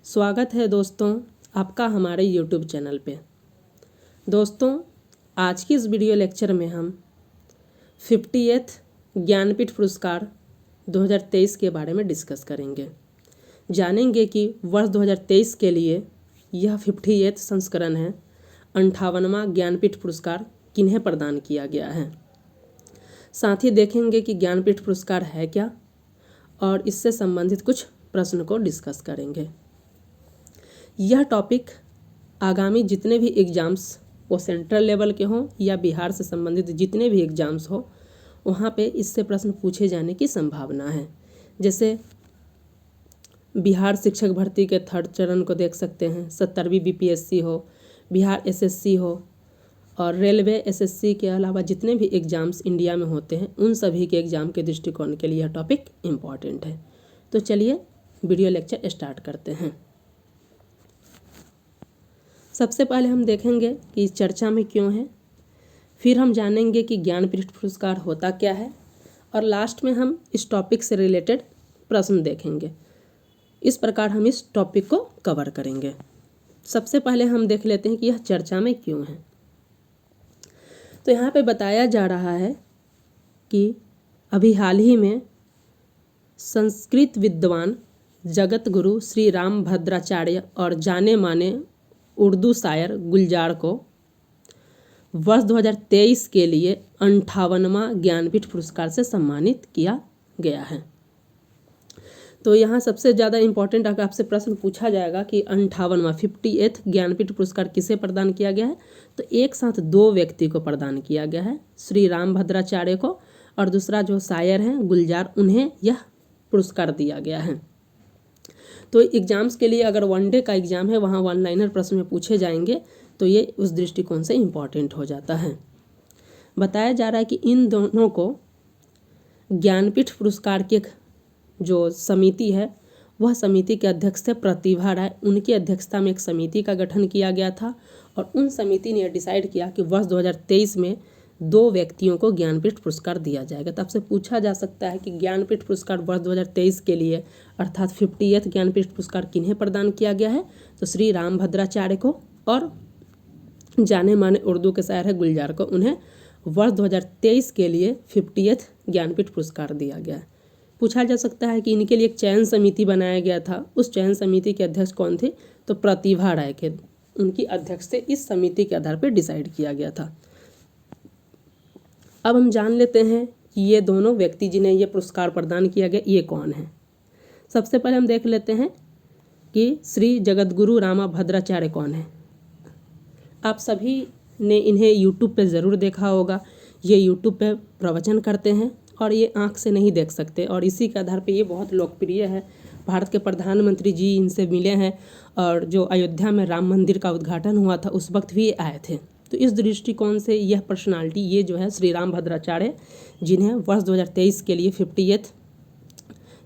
स्वागत है दोस्तों आपका हमारे YouTube चैनल पे। दोस्तों आज की इस वीडियो लेक्चर में हम 50th ज्ञानपीठ पुरस्कार 2023 के बारे में डिस्कस करेंगे। जानेंगे कि वर्ष 2023 के लिए यह 50th संस्करण है। 58वां ज्ञानपीठ पुरस्कार किन्हें प्रदान किया गया है। साथ ही देखेंगे कि ज्ञानपीठ पुरस्कार है क्या और इससे संबंधित कुछ प्रश्न को डिस्कस करेंगे। यह टॉपिक आगामी जितने भी एग्ज़ाम्स वो सेंट्रल लेवल के हों या बिहार से संबंधित जितने भी एग्ज़ाम्स हो वहाँ पे इससे प्रश्न पूछे जाने की संभावना है। जैसे बिहार शिक्षक भर्ती के 3rd चरण को देख सकते हैं, 70वीं BPSC हो, बिहार SSC हो और रेलवे SSC के अलावा जितने भी एग्ज़ाम्स इंडिया में होते हैं उन सभी के एग्ज़ाम के दृष्टिकोण के लिए यह टॉपिक इम्पॉर्टेंट है। तो चलिए वीडियो लेक्चर स्टार्ट करते हैं। सबसे पहले हम देखेंगे कि चर्चा में क्यों है, फिर हम जानेंगे कि ज्ञानपीठ पुरस्कार होता क्या है और लास्ट में हम इस टॉपिक से रिलेटेड प्रश्न देखेंगे। इस प्रकार हम इस टॉपिक को कवर करेंगे। सबसे पहले हम देख लेते हैं कि यह चर्चा में क्यों है। तो यहाँ पे बताया जा रहा है कि अभी हाल ही में संस्कृत विद्वान जगत गुरु श्री रामभद्राचार्य और जाने माने उर्दू शायर गुलजार को वर्ष 2023 के लिए 58वां ज्ञानपीठ पुरस्कार से सम्मानित किया गया है। तो यहाँ सबसे ज़्यादा इम्पोर्टेंट अगर आपसे प्रश्न पूछा जाएगा कि 58वां 50th ज्ञानपीठ पुरस्कार किसे प्रदान किया गया है, तो एक साथ 2 व्यक्ति को प्रदान किया गया है, श्री रामभद्राचार्य को और दूसरा जो शायर हैं गुलजार, उन्हें यह पुरस्कार दिया गया है। तो एग्ज़ाम्स के लिए अगर वनडे का एग्ज़ाम है वहाँ 1 लाइनर प्रश्न में पूछे जाएंगे तो ये उस दृष्टिकोण से इम्पॉर्टेंट हो जाता है। बताया जा रहा है कि इन दोनों को ज्ञानपीठ पुरस्कार की जो समिति है वह समिति के अध्यक्ष थे प्रतिभा राय। उनकी अध्यक्षता में एक समिति का गठन किया गया था और उन समिति ने डिसाइड किया कि वर्ष 2023 में 2 व्यक्तियों को ज्ञानपीठ पुरस्कार दिया जाएगा। तो आपसे पूछा जा सकता है कि ज्ञानपीठ पुरस्कार वर्ष 2023 के लिए अर्थात 50th ज्ञानपीठ पुरस्कार किन्हें प्रदान किया गया है, तो श्री रामभद्राचार्य को और जाने माने उर्दू के शायर है गुलजार को, उन्हें वर्ष 2023 के लिए 50th ज्ञानपीठ पुरस्कार दिया गया है। पूछा जा सकता है कि इनके लिए एक चयन समिति बनाया गया था, उस चयन समिति के अध्यक्ष कौन थे, तो प्रतिभा राय के, उनकी अध्यक्ष से इस समिति के आधार पर डिसाइड किया गया था। अब हम जान लेते हैं कि ये दोनों व्यक्ति जिन्हें ये पुरस्कार प्रदान किया गया ये कौन है। सबसे पहले हम देख लेते हैं कि श्री जगतगुरु रामभद्राचार्य कौन है। आप सभी ने इन्हें YouTube पे ज़रूर देखा होगा। ये YouTube पे प्रवचन करते हैं और ये आँख से नहीं देख सकते और इसी के आधार पे ये बहुत लोकप्रिय है। भारत के प्रधानमंत्री जी इनसे मिले हैं और जो अयोध्या में राम मंदिर का उद्घाटन हुआ था उस वक्त भी ये आए थे। तो इस दृष्टिकोण से यह पर्सनालिटी ये जो है श्री रामभद्राचार्य, जिन्हें वर्ष 2023 के लिए 50th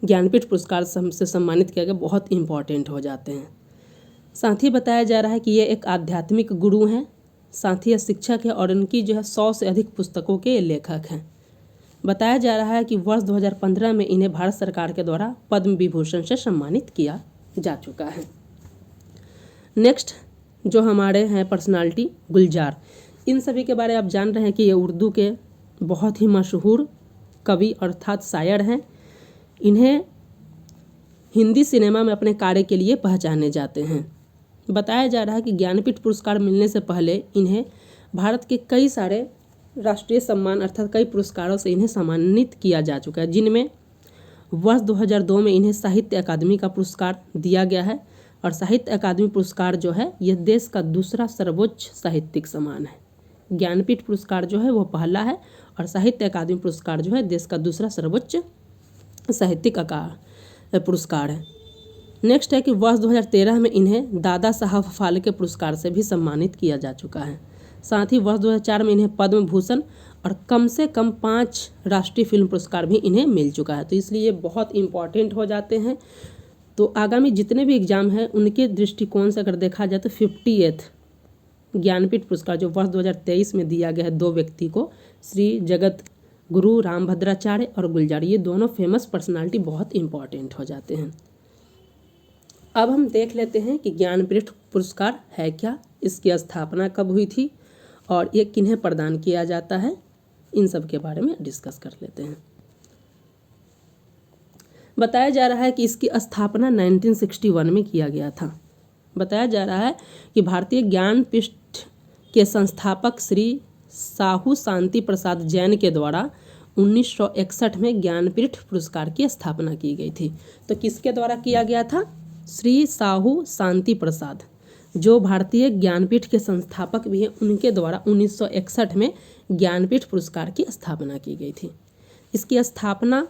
ज्ञानपीठ पुरस्कार से सम्मानित किया गया, बहुत इम्पॉर्टेंट हो जाते हैं। साथ ही बताया जा रहा है कि ये एक आध्यात्मिक गुरु हैं, साथ ही ये शिक्षक है और इनकी जो है 100 से अधिक पुस्तकों के लेखक हैं। बताया जा रहा है कि वर्ष 2015 में इन्हें भारत सरकार के द्वारा पद्म विभूषण से सम्मानित किया जा चुका है। नेक्स्ट जो हमारे हैं पर्सनालिटी गुलजार, इन सभी के बारे में आप जान रहे हैं कि ये उर्दू के बहुत ही मशहूर कवि अर्थात शायर हैं। इन्हें हिंदी सिनेमा में अपने कार्य के लिए पहचाने जाते हैं। बताया जा रहा है कि ज्ञानपीठ पुरस्कार मिलने से पहले इन्हें भारत के कई सारे राष्ट्रीय सम्मान अर्थात कई पुरस्कारों से इन्हें सम्मानित किया जा चुका है, जिनमें वर्ष 2002 में इन्हें साहित्य अकादमी का पुरस्कार दिया गया है और साहित्य अकादमी पुरस्कार जो है यह देश का दूसरा सर्वोच्च साहित्यिक सम्मान है। ज्ञानपीठ पुरस्कार जो है वो पहला है और साहित्य अकादमी पुरस्कार जो है देश का दूसरा सर्वोच्च साहित्यिक पुरस्कार है। नेक्स्ट है कि वर्ष 2013 में इन्हें दादा साहब फाल्के पुरस्कार से भी सम्मानित किया जा चुका है। साथ ही वर्ष 2004 में इन्हें पद्म भूषण और कम से कम 5 राष्ट्रीय फिल्म पुरस्कार भी इन्हें मिल चुका है। तो इसलिए बहुत इम्पॉर्टेंट हो जाते हैं। तो आगामी जितने भी एग्ज़ाम हैं उनके दृष्टिकोण से अगर देखा जाए तो 50th ज्ञानपीठ पुरस्कार जो वर्ष 2023 में दिया गया है 2 व्यक्ति को, श्री जगत गुरु रामभद्राचार्य और गुलजार, ये दोनों फेमस पर्सनालिटी बहुत इम्पॉर्टेंट हो जाते हैं। अब हम देख लेते हैं कि ज्ञानपीठ पुरस्कार है क्या, इसकी स्थापना कब हुई थी और ये किन्हें प्रदान किया जाता है, इन सब के बारे में डिस्कस कर लेते हैं। बताया जा रहा है कि इसकी स्थापना 1961 में किया गया था। बताया जा रहा है कि भारतीय ज्ञानपीठ के संस्थापक श्री साहू शांति प्रसाद जैन के द्वारा 1961 में ज्ञानपीठ पुरस्कार की स्थापना की गई थी। तो किसके द्वारा किया गया था? श्री साहू शांति प्रसाद, जो भारतीय ज्ञानपीठ के संस्थापक भी हैं, उनके द्वारा 1961 में ज्ञानपीठ पुरस्कार की स्थापना की गई थी। इसकी स्थापना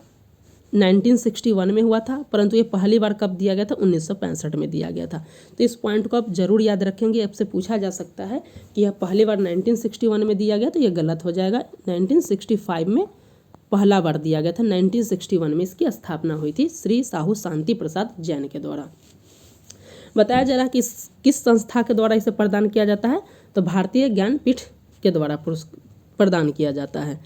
1961 में हुआ था, परंतु ये पहली बार कब दिया गया था? 1965 में दिया गया था। तो इस पॉइंट को आप जरूर याद रखेंगे। आपसे पूछा जा सकता है कि यह पहली बार 1961 में दिया गया, तो ये गलत हो जाएगा। 1965 में पहला बार दिया गया था। 1961 में इसकी स्थापना हुई थी श्री साहू शांति प्रसाद जैन के द्वारा। बताया जा रहा है कि किस संस्था के द्वारा इसे प्रदान किया जाता है? तो भारतीय ज्ञानपीठ के द्वारा प्रदान किया जाता है।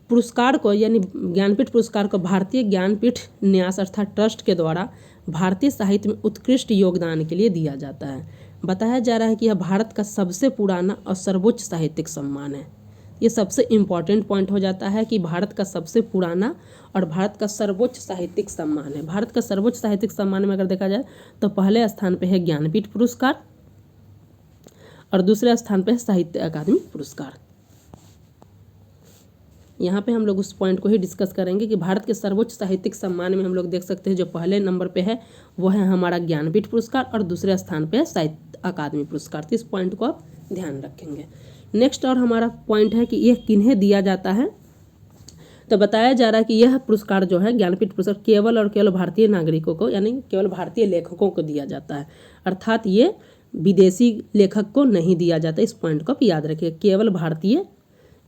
पुरस्कार को यानी ज्ञानपीठ पुरस्कार को भारतीय ज्ञानपीठ न्यास अर्थात ट्रस्ट के द्वारा भारतीय साहित्य में उत्कृष्ट योगदान के लिए दिया जाता है। बताया जा रहा है कि यह भारत का सबसे पुराना और सर्वोच्च साहित्यिक सम्मान है। ये सबसे इम्पॉर्टेंट पॉइंट हो जाता है कि भारत का सबसे पुराना और भारत का सर्वोच्च साहित्यिक सम्मान है। भारत का सर्वोच्च साहित्यिक सम्मान में अगर देखा जाए तो पहले स्थान पे है ज्ञानपीठ पुरस्कार और दूसरे स्थान पे है साहित्य अकादमी पुरस्कार। यहाँ पे हम लोग उस पॉइंट को ही डिस्कस करेंगे कि भारत के सर्वोच्च साहित्यिक सम्मान में हम लोग देख सकते हैं जो पहले नंबर पे है वो है हमारा ज्ञानपीठ पुरस्कार और दूसरे स्थान पे है साहित्य अकादमी पुरस्कार। तो इस पॉइंट को आप ध्यान रखेंगे। नेक्स्ट और हमारा पॉइंट है कि यह किन्हें दिया जाता है। तो बताया जा रहा है कि यह पुरस्कार जो है ज्ञानपीठ पुरस्कार केवल और केवल भारतीय नागरिकों को यानी केवल भारतीय लेखकों को दिया जाता है, अर्थात ये विदेशी लेखक को नहीं दिया जाता। इस पॉइंट को आप याद रखिए, केवल भारतीय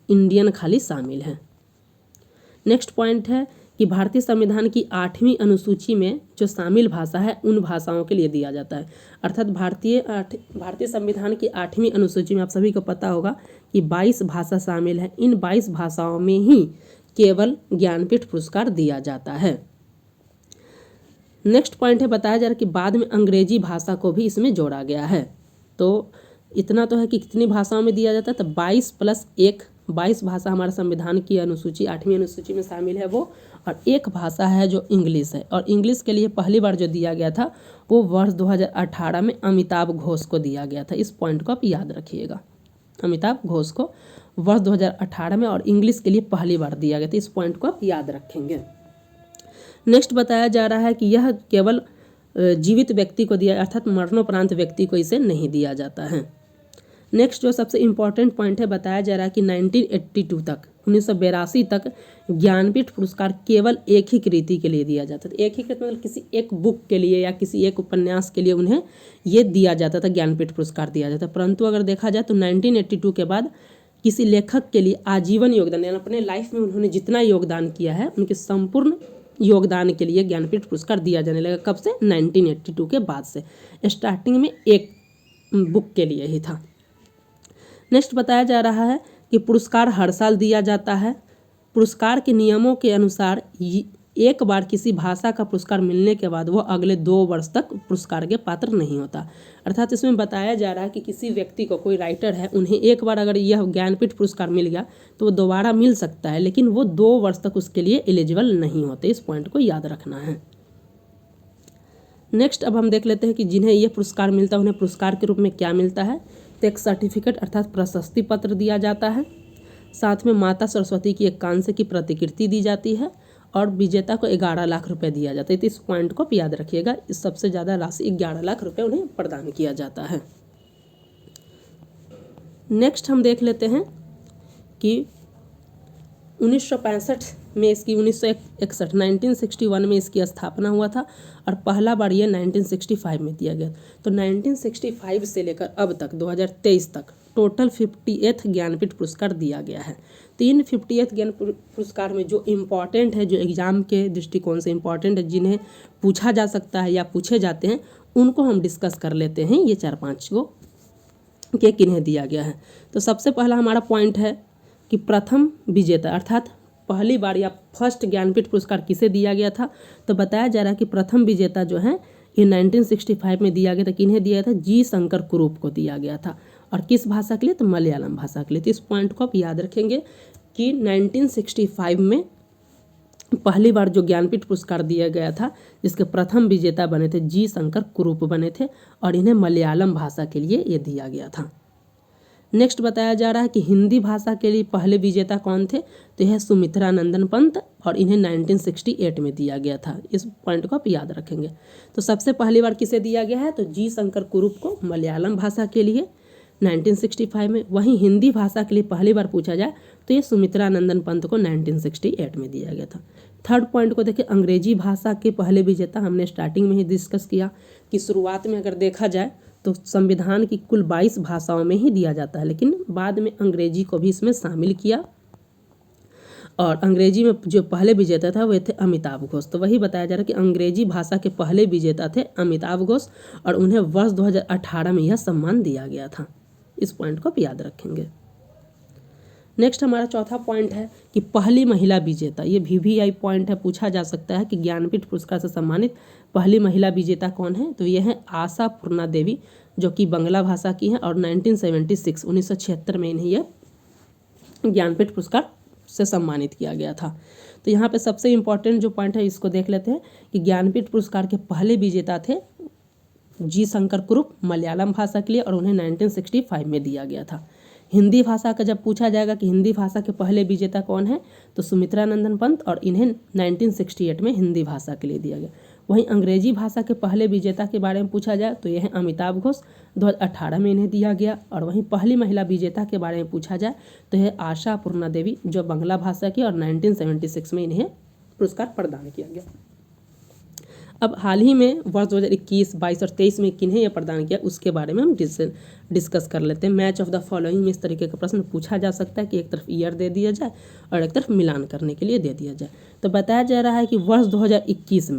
इंडियन खाली शामिल है। नेक्स्ट पॉइंट है कि भारतीय संविधान की 8वीं अनुसूची में जो शामिल भाषा है उन भाषाओं के लिए दिया जाता है, अर्थात भारतीय संविधान की 8वीं अनुसूची में आप सभी को पता होगा कि 22 भाषा शामिल है। इन 22 भाषाओं में ही केवल ज्ञानपीठ पुरस्कार दिया जाता है। नेक्स्ट पॉइंट है, बताया जा रहा है कि बाद में अंग्रेजी भाषा को भी इसमें जोड़ा गया है। तो इतना तो है कि कितनी भाषाओं में दिया जाता है, तो 22 + 1 22 भाषा हमारे संविधान की अनुसूची 8वीं अनुसूची में शामिल है वो, और एक भाषा है जो इंग्लिश है। और इंग्लिश के लिए पहली बार जो दिया गया था वो वर्ष 2018 में अमिताभ घोष को दिया गया था। इस पॉइंट को आप याद रखिएगा, अमिताभ घोष को वर्ष 2018 में और इंग्लिश के लिए पहली बार दिया गया था। इस पॉइंट को आप याद रखेंगे। नेक्स्ट बताया जा रहा है कि यह केवल जीवित व्यक्ति को दिया, अर्थात मरणोपरांत व्यक्ति को इसे नहीं दिया जाता है। नेक्स्ट जो सबसे इम्पॉर्टेंट पॉइंट है, बताया जा रहा है कि 1982 तक 1982 तक ज्ञानपीठ पुरस्कार केवल एक ही कृति के लिए दिया जाता था। एक ही कृति मतलब किसी एक बुक के लिए या किसी एक उपन्यास के लिए उन्हें ये दिया जाता था, ज्ञानपीठ पुरस्कार दिया जाता। परंतु अगर देखा जाए तो 1982 के बाद किसी लेखक के लिए आजीवन योगदान यानी अपने लाइफ में उन्होंने जितना योगदान किया है उनके संपूर्ण योगदान के लिए ज्ञानपीठ पुरस्कार दिया जाने लगा। कब से? 1982 के बाद से। स्टार्टिंग में एक बुक के लिए ही था। नेक्स्ट बताया जा रहा है कि पुरस्कार हर साल दिया जाता है। पुरस्कार के नियमों के अनुसार एक बार किसी भाषा का पुरस्कार मिलने के बाद वह अगले 2 वर्ष तक पुरस्कार के पात्र नहीं होता। अर्थात इसमें बताया जा रहा है कि किसी व्यक्ति को, कोई राइटर है, उन्हें एक बार अगर यह ज्ञानपीठ पुरस्कार मिल गया तो वो दोबारा मिल सकता है, लेकिन वो 2 वर्ष तक उसके लिए एलिजिबल नहीं होते। इस पॉइंट को याद रखना है। नेक्स्ट अब हम देख लेते हैं कि जिन्हें यह पुरस्कार मिलता है उन्हें पुरस्कार के रूप में क्या मिलता है। तो एक सर्टिफिकेट अर्थात प्रशस्ति पत्र दिया जाता है, साथ में माता सरस्वती की एक कांस्य की प्रतिकृति दी जाती है और विजेता को 11 लाख रुपए दिया जाता है। तो इस पॉइंट को याद रखिएगा, इस सबसे ज़्यादा राशि 11 लाख रुपए उन्हें प्रदान किया जाता है। नेक्स्ट हम देख लेते हैं कि 1965 में इसकी 1961 में इसकी स्थापना हुआ था और पहला बार ये 1965 में दिया गया। तो 1965 से लेकर अब तक 2023 तक टोटल 58 ज्ञानपीठ पुरस्कार दिया गया है। तो इन 58 ज्ञान पुरस्कार में जो इम्पॉर्टेंट है, जो एग्जाम के दृष्टिकोण से इम्पॉर्टेंट है, जिन्हें पूछा जा सकता है या पूछे जाते हैं, उनको हम डिस्कस कर लेते हैं। ये 4-5 को के किन्हें दिया गया है। तो सबसे पहला हमारा पॉइंट है कि प्रथम विजेता अर्थात पहली बार या फर्स्ट ज्ञानपीठ पुरस्कार किसे दिया गया था। तो बताया जा रहा है कि प्रथम विजेता जो है ये 1965 में दिया गया था। किन्हें दिया था? जी शंकर कुरूप को दिया गया था। और किस भाषा के लिए? तो मलयालम भाषा के लिए। तो इस पॉइंट को आप याद रखेंगे कि 1965 में पहली बार जो ज्ञानपीठ पुरस्कार दिया गया था, जिसके प्रथम विजेता बने थे जी शंकर कुरूप बने थे, और इन्हें मलयालम भाषा के लिए ये दिया गया था। नेक्स्ट बताया जा रहा है कि हिंदी भाषा के लिए पहले विजेता कौन थे? तो यह सुमित्रा नंदन पंत, और इन्हें 1968 में दिया गया था। इस पॉइंट को आप याद रखेंगे। तो सबसे पहली बार किसे दिया गया है? तो जी शंकर कुरूप को मलयालम भाषा के लिए 1965 में। वहीं हिंदी भाषा के लिए पहली बार पूछा जाए तो ये सुमित्रा नंदन पंत को 1968 में दिया गया था। थर्ड पॉइंट को देखिए, अंग्रेजी भाषा के पहले विजेता हमने स्टार्टिंग में ही डिस्कस किया कि शुरुआत में अगर देखा जाए तो संविधान की कुल 22 भाषाओं में ही दिया जाता है, लेकिन बाद में अंग्रेजी को भी इसमें शामिल किया। और अंग्रेजी में जो पहले विजेता था वे थे अमिताभ घोष। तो वही बताया जा रहा है कि अंग्रेजी भाषा के पहले विजेता थे अमिताभ घोष, और उन्हें वर्ष 2018 में यह सम्मान दिया गया था। इस पॉइंट को आप याद रखेंगे। नेक्स्ट हमारा चौथा पॉइंट है कि पहली महिला विजेता। ये VVI पॉइंट है, पूछा जा सकता है कि ज्ञानपीठ पुरस्कार से सम्मानित पहली महिला विजेता कौन है? तो यह है आशा पूर्णा देवी, जो कि बांग्ला भाषा की है, और 1976 में इन्हें यह ज्ञानपीठ पुरस्कार से सम्मानित किया गया था। तो यहाँ पे सबसे इम्पोर्टेंट जो पॉइंट है इसको देख लेते हैं कि ज्ञानपीठ पुरस्कार के पहले विजेता थे जी शंकर कुरूप मलयालम भाषा के लिए, और उन्हें 1965 में दिया गया था। हिंदी भाषा का जब पूछा जाएगा कि हिंदी भाषा के पहले विजेता कौन है, तो सुमित्रा नंदन पंत, और इन्हें 1968 में हिंदी भाषा के लिए दिया गया। वहीं अंग्रेजी भाषा के पहले विजेता के बारे में पूछा जाए तो यह है अमिताभ घोष, 2018 में इन्हें दिया गया। और वहीं पहली महिला विजेता के बारे में पूछा जाए तो यह आशा पूर्णा देवी, जो बांग्ला भाषा की, और 1976 में इन्हें पुरस्कार प्रदान किया गया। अब हाल ही में वर्ष 2021, 22 और 23 में किन्हें यह प्रदान किया उसके बारे में हम डिस्कस कर लेते हैं। मैच ऑफ द फॉलोइंग में इस तरीके का प्रश्न पूछा जा सकता है कि एक तरफ ईयर दे दिया जाए और एक तरफ मिलान करने के लिए दे दिया जाए। तो बताया जा रहा है कि वर्ष 2021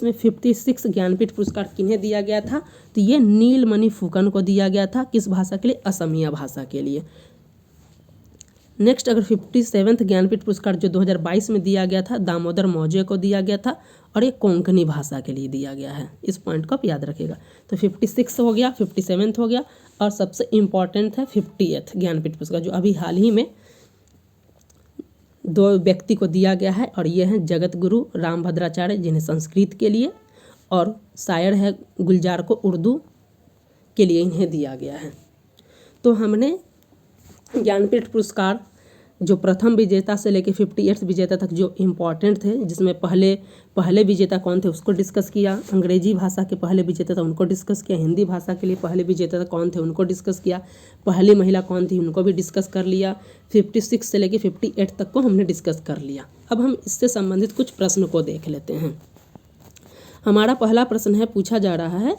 में 56 ज्ञानपीठ पुरस्कार किन्हें दिया गया था? तो ये नीलमणि फुकन को दिया गया था। किस भाषा के लिए? असमिया भाषा के लिए। नेक्स्ट अगर 57वां ज्ञानपीठ पुरस्कार जो 2022 में दिया गया था दामोदर मौजे को दिया गया था, और ये कोंकणी भाषा के लिए दिया गया है। इस पॉइंट को आप याद रखिएगा। तो 56 हो गया, 57 हो गया, और सबसे इम्पॉर्टेंट है 50th ज्ञानपीठ पुरस्कार, जो अभी हाल ही में 2 व्यक्ति को दिया गया है, और ये हैं जगत गुरु रामभद्राचार्य, जिन्हें संस्कृत के लिए, और शायर है गुलजार को उर्दू के लिए इन्हें दिया गया है। तो हमने ज्ञानपीठ पुरस्कार जो प्रथम विजेता से लेकर 58 विजेता तक जो इम्पॉर्टेंट थे, जिसमें पहले विजेता कौन थे उसको डिस्कस किया, अंग्रेजी भाषा के पहले विजेता था उनको डिस्कस किया, हिंदी भाषा के लिए पहले विजेता कौन थे उनको डिस्कस किया, पहली महिला कौन थी उनको भी डिस्कस कर लिया, 56 से लेकर 58 तक को हमने डिस्कस कर लिया। अब हम इससे संबंधित कुछ प्रश्न को देख लेते हैं। हमारा पहला प्रश्न है, पूछा जा रहा है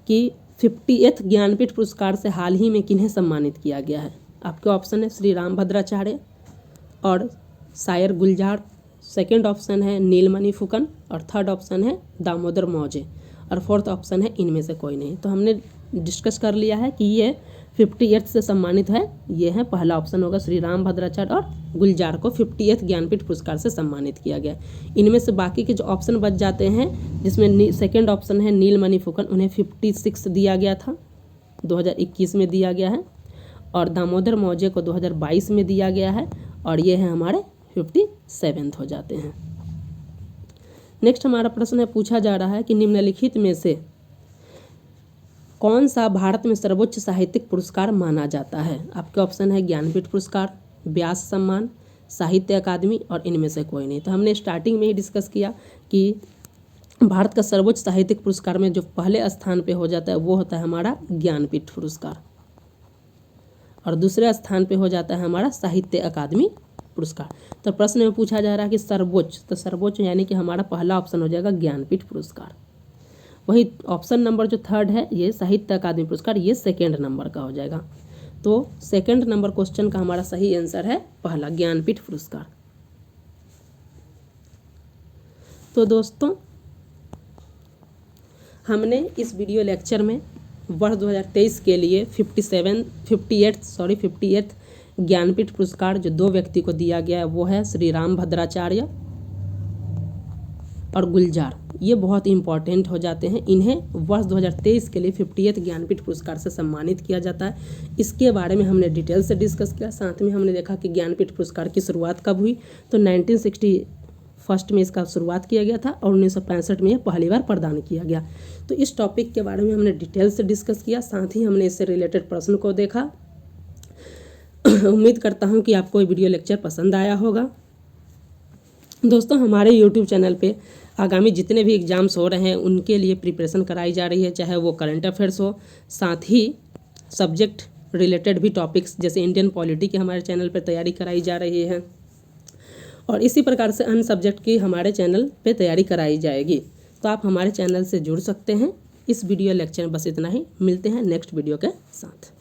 कि 50th ज्ञानपीठ पुरस्कार से हाल ही में किन्हें सम्मानित किया गया है? आपके ऑप्शन है श्री रामभद्राचार्य और शायर गुलजार, सेकंड ऑप्शन है नीलमणि फुकन, और थर्ड ऑप्शन है दामोदर मौजे, और फोर्थ ऑप्शन है इनमें से कोई नहीं। तो हमने डिस्कस कर लिया है कि ये 58th से सम्मानित है। ये है पहला ऑप्शन होगा श्री रामभद्राचार्य और गुलजार को 50th ज्ञानपीठ पुरस्कार से सम्मानित किया गया। इनमें से बाकी के जो ऑप्शन बच जाते हैं, जिसमें सेकंड ऑप्शन है नीलमणि फुकन, उन्हें 56 दिया गया था, 2021 में दिया गया है, और दामोदर मौजे को 2022 में दिया गया है, और ये है हमारे 57 हो जाते हैं। नेक्स्ट हमारा प्रश्न है, पूछा जा रहा है कि निम्नलिखित में से कौन सा भारत में सर्वोच्च साहित्यिक पुरस्कार माना जाता है? आपके ऑप्शन है ज्ञानपीठ पुरस्कार, व्यास सम्मान, साहित्य अकादमी, और इनमें से कोई नहीं। तो हमने स्टार्टिंग में ही डिस्कस किया कि भारत का सर्वोच्च साहित्यिक पुरस्कार में जो पहले स्थान पे हो जाता है वो होता है हमारा ज्ञानपीठ पुरस्कार, और दूसरे स्थान पे हो जाता है हमारा साहित्य अकादमी पुरस्कार। तो प्रश्न में पूछा जा रहा है कि सर्वोच्च, तो सर्वोच्च यानी कि हमारा पहला ऑप्शन हो जाएगा ज्ञानपीठ पुरस्कार। वही ऑप्शन नंबर जो थर्ड है ये साहित्य अकादमी पुरस्कार, ये सेकेंड नंबर का हो जाएगा। तो सेकेंड नंबर क्वेश्चन का हमारा सही आंसर है पहला ज्ञानपीठ पुरस्कार। तो दोस्तों, हमने इस वीडियो लेक्चर में वर्ष 2023 के लिए 58th ज्ञानपीठ पुरस्कार जो 2 व्यक्ति को दिया गया है वो है श्री रामभद्राचार्य और गुलजार, ये बहुत इंपॉर्टेंट हो जाते हैं। इन्हें वर्ष 2023 के लिए 50th ज्ञानपीठ पुरस्कार से सम्मानित किया जाता है। इसके बारे में हमने डिटेल से डिस्कस किया। साथ में हमने देखा कि ज्ञानपीठ पुरस्कार की शुरुआत कब हुई, तो 1961 में इसका शुरुआत किया गया था और 1965 में यह पहली बार प्रदान किया गया। तो इस टॉपिक के बारे में हमने डिटेल से डिस्कस किया, साथ ही हमने इससे रिलेटेड प्रश्न को देखा। उम्मीद करता हूँ कि आपको ये वीडियो लेक्चर पसंद आया होगा। दोस्तों, हमारे YouTube चैनल पे आगामी जितने भी एग्ज़ाम्स हो रहे हैं उनके लिए प्रिपरेशन कराई जा रही है, चाहे वो करंट अफेयर्स हो, साथ ही सब्जेक्ट रिलेटेड भी टॉपिक्स जैसे इंडियन पॉलिटी की हमारे चैनल पर तैयारी कराई जा रही है और इसी प्रकार से अन्य सब्जेक्ट की हमारे चैनल पे तैयारी कराई जाएगी। तो आप हमारे चैनल से जुड़ सकते हैं। इस वीडियो लेक्चर में बस इतना ही। मिलते हैं नेक्स्ट वीडियो के साथ।